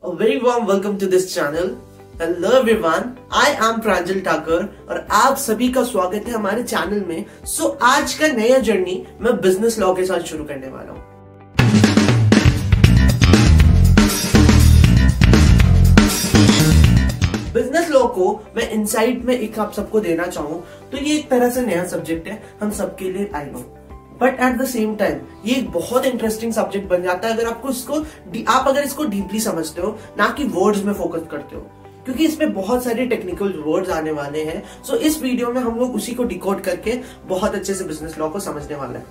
A very warm welcome to this channel. Hello everyone, I am प्रांजल ठाकुर और आप सभी का स्वागत है हमारे चैनल में। आज का नया जर्नी मैं बिजनेस लॉ के साथ शुरू करने वाला हूँ। बिजनेस लॉ को मैं इनसाइट में एक आप सबको देना चाहूँ तो ये एक तरह से नया सब्जेक्ट है हम सबके लिए, I know, but at the same time ये एक बहुत इंटरेस्टिंग सब्जेक्ट बन जाता है अगर आप अगर इसको डीपली समझते हो, ना कि वर्ड्स में फोकस करते हो, क्योंकि इसमें बहुत सारे टेक्निकल वर्ड्स आने वाले हैं। इस वीडियो में हम लोग उसी को डिकोड करके बहुत अच्छे से बिजनेस लॉ को समझने वाले हैं।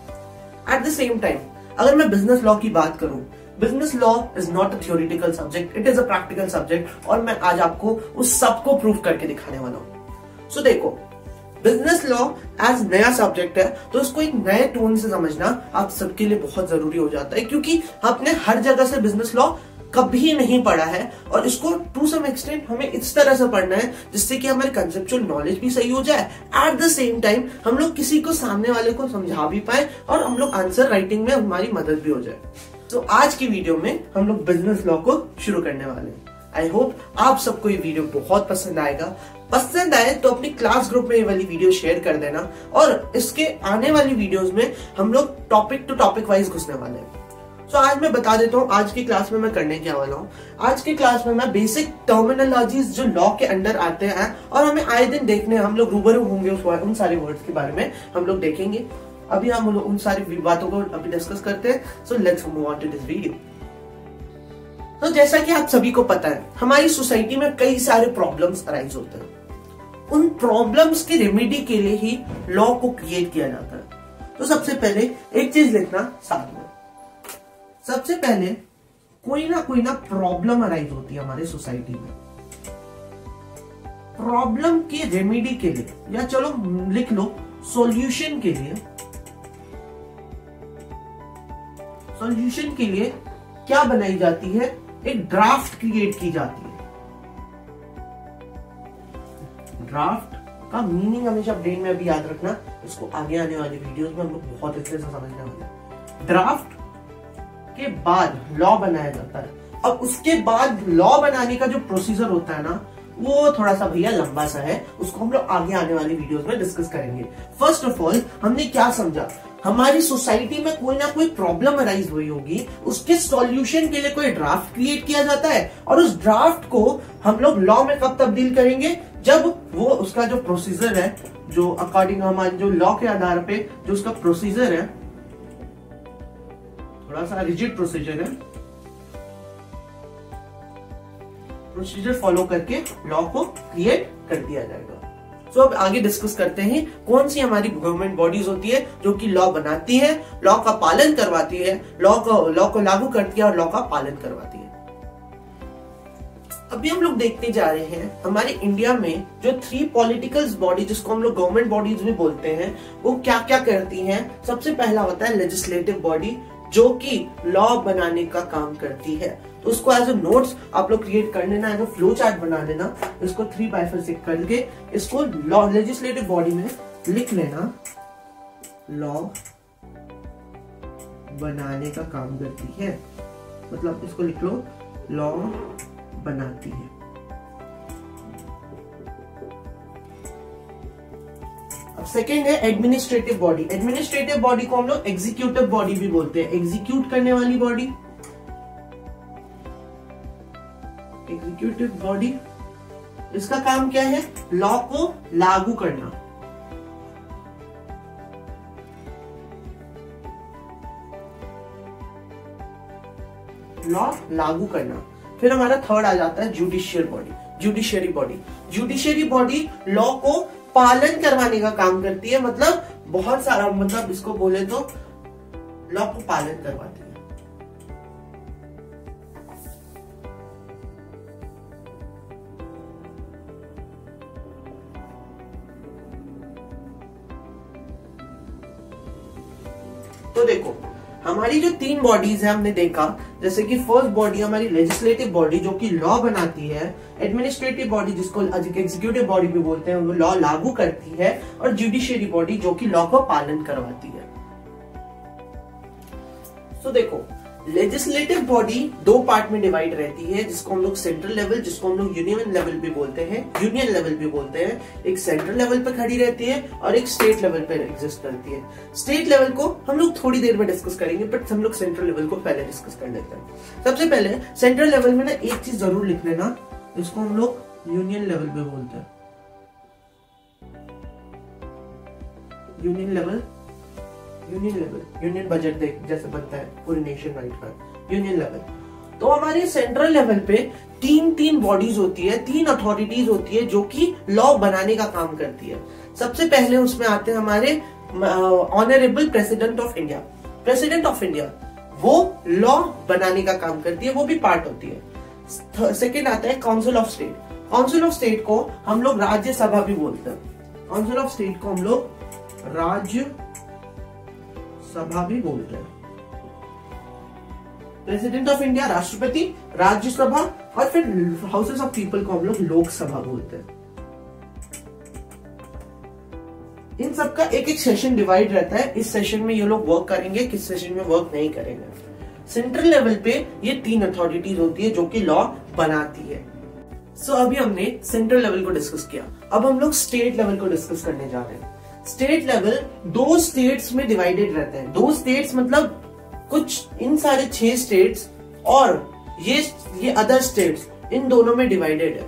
एट द सेम टाइम अगर मैं बिजनेस लॉ की बात करूं, business law is not a theoretical subject, it is a practical subject और मैं आज आपको उस सब को प्रूव करके दिखाने वाला हूं। देखो, बिजनेस लॉ एज नया सब्जेक्ट है तो इसको एक नए टोन से समझना आप सबके लिए बहुत जरूरी हो जाता है, क्योंकि आपने हर जगह से बिजनेस लॉ कभी नहीं पढ़ा है और इसको टू सम एक्सटेंट हमें इस तरह से पढ़ना है जिससे कि हमारे कंसेप्चुअल नॉलेज भी सही हो जाए, एट द सेम टाइम हम लोग किसी को सामने वाले को समझा भी पाए और हम लोग आंसर राइटिंग में हमारी मदद भी हो जाए। आज की वीडियो में हम लोग बिजनेस लॉ को शुरू करने वाले हैं। आई होप आप सबको ये वीडियो बहुत पसंद आएगा। पसंद आए तो अपनी क्लास ग्रुप में ये वाली वीडियो शेयर कर देना और इसके आने वाली वीडियोस में हम लोग टॉपिक टू टॉपिक वाइज घुसने वाले हैं। आज मैं बता देता हूँ आज की क्लास में मैं करने क्या वाला हूँ। आज की क्लास में मैं बेसिक टर्मिनोलॉजीज जो लॉ के अंडर आते हैं और हमें आए दिन देखने हम लोग रूबरू होंगे उन सारे वर्ड्स के बारे में हम लोग देखेंगे। अभी हम उन सारी बातों को अभी डिस्कस करते हैं। Let's move on to this video. जैसा कि आप सभी को पता है, हमारी सोसाइटी में कई सारे प्रॉब्लम्स अराइज होते हैं। उन प्रॉब्लम्स की रेमेडी के लिए ही लॉ को क्रिएट किया जाता है। सबसे पहले एक चीज लिखना साथ में, सबसे पहले कोई ना प्रॉब्लम अराइज होती है हमारे सोसाइटी में। प्रॉब्लम की रेमेडी के लिए, या चलो लिख लो सॉल्यूशन के लिए, सॉल्यूशन के लिए क्या बनाई जाती है, एक ड्राफ्ट क्रिएट की जाती है। ड्राफ्ट का मीनिंग हमेशा ब्रेन में अभी याद रखना, इसको आगे आने वाली वीडियोस में हम लोग बहुत अच्छे से समझने वाले हैं। ड्राफ्ट के बाद लॉ बनाया जाता है। अब उसके बाद लॉ बनाने का जो प्रोसीजर होता है ना, वो थोड़ा सा भैया लंबा सा है, उसको हम लोग आगे आने वाली वीडियोस में डिस्कस करेंगे। फर्स्ट ऑफ ऑल हमने क्या समझा, हमारी सोसाइटी में कोई ना कोई प्रॉब्लम अराइज हुई होगी, उसके सॉल्यूशन के लिए कोई ड्राफ्ट क्रिएट किया जाता है और उस ड्राफ्ट को हम लोग लॉ में कब तब्दील करेंगे, जब वो उसका जो प्रोसीजर है, जो अकॉर्डिंग हमारे जो लॉ के आधार पे जो उसका प्रोसीजर है, थोड़ा सा रिजिड प्रोसीजर है, प्रोसीजर फॉलो करके लॉ को क्रिएट कर दिया जाएगा। अब आगे डिस्कस करते हैं कौन सी हमारी गवर्नमेंट बॉडीज होती है जो कि लॉ बनाती है, लॉ का पालन करवाती है, लॉ को लागू करती है और लॉ का पालन करवाती है। अभी हम लोग देखते जा रहे हैं हमारे इंडिया में जो 3 पॉलिटिकल बॉडी, जिसको हम लोग गवर्नमेंट बॉडीज भी बोलते हैं, वो क्या क्या करती हैं। सबसे पहला होता है लेजिस्लेटिव बॉडी, जो कि लॉ बनाने का काम करती है। तो उसको एज अ नोट्स आप लोग क्रिएट कर लेना, एज अ फ्लो चार्ट बना लेना, इसको 3 बाइफरसेट करके इसको लॉ लेजिस्लेटिव बॉडी में लिख लेना, लॉ बनाने का काम करती है, मतलब इसको लिख लो लॉ बनाती है। अब सेकेंड है एडमिनिस्ट्रेटिव बॉडी। एडमिनिस्ट्रेटिव बॉडी को हम लोग एग्जीक्यूटिव बॉडी भी बोलते हैं, एग्जीक्यूट करने वाली बॉडी, एग्जीक्यूटिव बॉडी। इसका काम क्या है, लॉ को लागू करना। लॉ लागू करना। फिर हमारा थर्ड आ जाता है judicial body, judiciary body. Judiciary body law को पालन करवाने का काम करती है, मतलब बहुत सारा, मतलब इसको बोले तो लॉ को पालन करवाती है। तो देखो हमारी जो 3 बॉडीज है हमने देखा, जैसे कि फर्स्ट बॉडी हमारी लेजिस्लेटिव बॉडी जो कि लॉ बनाती है, एडमिनिस्ट्रेटिव बॉडी जिसको एग्जीक्यूटिव बॉडी भी बोलते हैं वो लॉ लागू करती है, और जुडिशियरी बॉडी जो कि लॉ को पालन करवाती है। तो देखो लेजिस्लेटिव बॉडी दो पार्ट में डिवाइड रहती है, जिसको हम लोग सेंट्रल लेवल, जिसको हम लोग यूनियन लेवल भी बोलते हैं, यूनियन लेवल भी बोलते हैं। एक सेंट्रल लेवल पे खड़ी रहती है और एक स्टेट लेवल पे एग्जिस्ट करती है। स्टेट लेवल को हम लोग थोड़ी देर में डिस्कस करेंगे, बट हम लोग सेंट्रल लेवल को पहले डिस्कस कर लेते हैं। सबसे पहले सेंट्रल लेवल में ना एक चीज जरूर लिख लेना, इसको हम लोग यूनियन लेवल पे बोलते हैं। यूनियन लेवल, यूनियन बजट देख जैसे बनता है पूरे नेशन वाइड का यूनियन लेवल। तो हमारे सेंट्रल लेवल पे तीन बॉडीज होती है, तीन अथॉरिटीज होती है जो कि लॉ बनाने का काम करती है। सबसे पहले उसमें आते हैं हमारे honourable president of India. President of India वो लॉ बनाने का काम करती है, वो भी पार्ट होती है। सेकेंड आता है council of state. Council of state को हम लोग राज्यसभा भी बोलते हैं। काउंसिल ऑफ स्टेट को हम लोग राज्य सभा भी बोलते हैं। प्रेसिडेंट ऑफ इंडिया राष्ट्रपति, राज्यसभा और फिर हाउसेस ऑफ पीपल को हम लोग लोकसभा बोलते हैं। इन सबका एक एक सेशन डिवाइड रहता है। इस सेशन में ये लोग वर्क करेंगे, किस सेशन में वर्क नहीं करेंगे। सेंट्रल लेवल पे ये तीन अथॉरिटीज होती है जो कि लॉ बनाती है। सो अभी हमने सेंट्रल लेवल को डिस्कस किया, अब हम लोग स्टेट लेवल को डिस्कस करने जा रहे हैं। स्टेट लेवल दो स्टेट्स में डिवाइडेड रहते हैं। दो स्टेट्स मतलब कुछ इन सारे 6 स्टेट्स और ये अदर स्टेट्स, इन दोनों में डिवाइडेड है।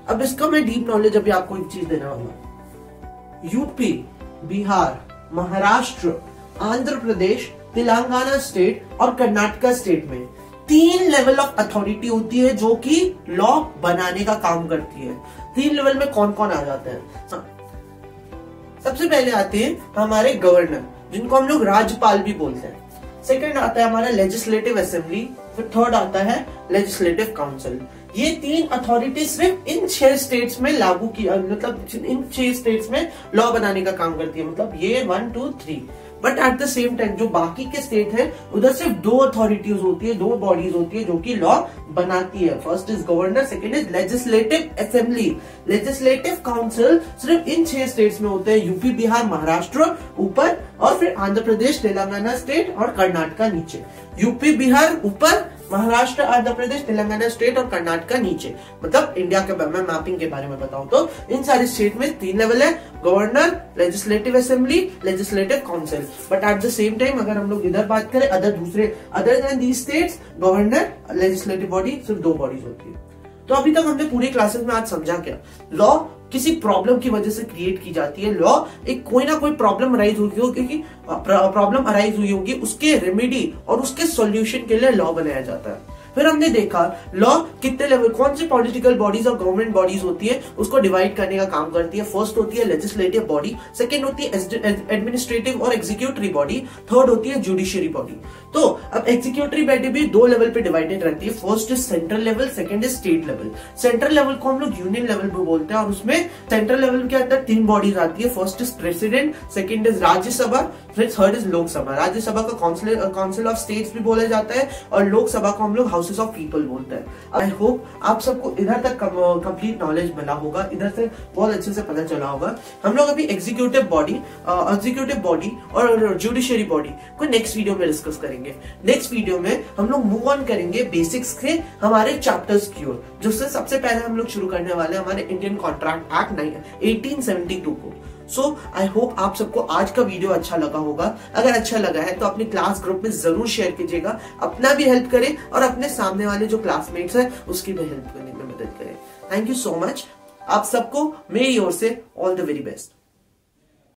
अब इसका मैं डीप नॉलेज अभी आपको एक चीज देना होगा। यूपी, बिहार, महाराष्ट्र, आंध्र प्रदेश, तेलंगाना स्टेट और कर्नाटका स्टेट में 3 लेवल ऑफ अथॉरिटी होती है जो कि लॉ बनाने का काम करती है। 3 लेवल में कौन कौन आ जाते हैं? सबसे पहले आते हैं हमारे गवर्नर, जिनको हम लोग राज्यपाल भी बोलते हैं। सेकंड आता है हमारा लेजिस्लेटिव असेंबली, फिर थर्ड आता है लेजिस्लेटिव काउंसिल। ये 3 अथॉरिटी सिर्फ इन 6 स्टेट्स में लागू किया, मतलब इन 6 स्टेट्स में लॉ बनाने का काम करती है। मतलब ये 1, 2, 3। But at the same time जो बाकी के स्टेट है उधर सिर्फ 2 अथॉरिटीज होती है, 2 बॉडीज होती है जो कि लॉ बनाती है। First is governor, second is legislative assembly. Legislative council सिर्फ इन 6 स्टेट्स में होते हैं, यूपी, बिहार, महाराष्ट्र ऊपर और फिर आंध्र प्रदेश, तेलंगाना स्टेट और कर्नाटका नीचे। यूपी बिहार ऊपर, महाराष्ट्र, आंध्र प्रदेश, तेलंगाना स्टेट और कर्नाटका नीचे। मतलब इंडिया के मैं मैपिंग के बारे में बताऊं तो इन सारे स्टेट में 3 लेवल है, governor, legislative assembly, legislative council. But at the same time अगर हम लोग इधर बात करें other than these states, governor, legislative body, सिर्फ 2 बॉडीज होती है। तो अभी तक हमने पूरे क्लासेस में आज समझा क्या, लॉ किसी प्रॉब्लम की वजह से क्रिएट की जाती है। लॉ एक कोई ना कोई प्रॉब्लम अराइज हुई होगी, क्योंकि प्रॉब्लम अराइज हुई होगी, उसके रेमेडी और उसके सॉल्यूशन के लिए लॉ बनाया जाता है। फिर हमने देखा लॉ कितने लेवल, कौन सी पॉलिटिकल बॉडीज और गवर्नमेंट बॉडीज होती है उसको डिवाइड करने का काम करती है। फर्स्ट होती है लेजिस्लेटिव बॉडी, सेकंड होती है एडमिनिस्ट्रेटिव और एग्जीक्यूटिव बॉडी, थर्ड होती है जुडिशियरी बॉडी। तो अब एग्जीक्यूटिव बॉडी भी 2 लेवल पे डिवाइडेड रहती है। First is central level, second is state level. Central level को हम लोग यूनियन लेवल पे बोलते हैं और उसमें सेंट्रल लेवल के अंदर 3 बॉडीज आती है। First is president, second is Rajya Sabha, फिर थर्ड इज लोकसभा। राज्यसभा का काउंसिल ऑफ स्टेट्स भी बोला जाता है और लोकसभा को हम लोग हाउसेस ऑफ पीपल बोलते हैं। आई होप आप सबको इधर तक कंप्लीट नॉलेज मिला होगा, इधर से बहुत अच्छे से पता चला होगा। हम लोग अभी एग्जीक्यूटिव बॉडी और जुडिशियरी बॉडी को नेक्स्ट वीडियो में डिस्कस करेंगे। नेक्स्ट वीडियो में हम लोग मूव ऑन करेंगे बेसिक्स के हमारे चैप्टर्स की ओर, जिससे सबसे पहले हम लोग शुरू करने वाले हमारे इंडियन कॉन्ट्रैक्ट एक्ट 1872 को। सो आई होप आप सबको आज का वीडियो अच्छा लगा होगा। अगर अच्छा लगा है तो अपने क्लास ग्रुप में जरूर शेयर कीजिएगा, अपना भी हेल्प करें और अपने सामने वाले जो क्लासमेट्स हैं उसकी भी हेल्प करने में मदद करें। Thank you so much. आप सबको मेरी ओर से ऑल द वेरी बेस्ट।